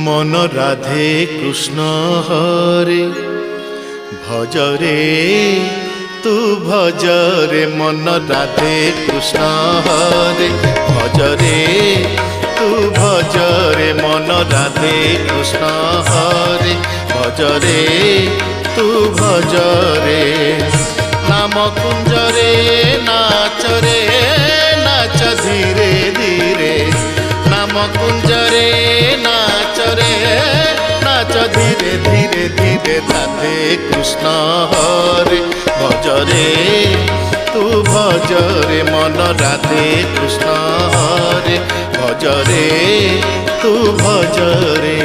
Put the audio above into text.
মন রাধে কৃষ্ণ হরে ভজরে তু ভজরে মন রাধে কৃষ্ণ হরে ভজরে তু ভজরে মন রাধে কৃষ্ণ হরে ভজরে তু ভজরে নাম কুঞ্জরে নাচরে নাচ ধীরে ধীরে নাম কুঞ্জরে নাচরে নাচ ধীরে ধীরে ধীরে রাধে কৃষ্ণ হরে ভজরে তু ভজরে মন রাধে কৃষ্ণ হরে ভজরে তু ভজরে।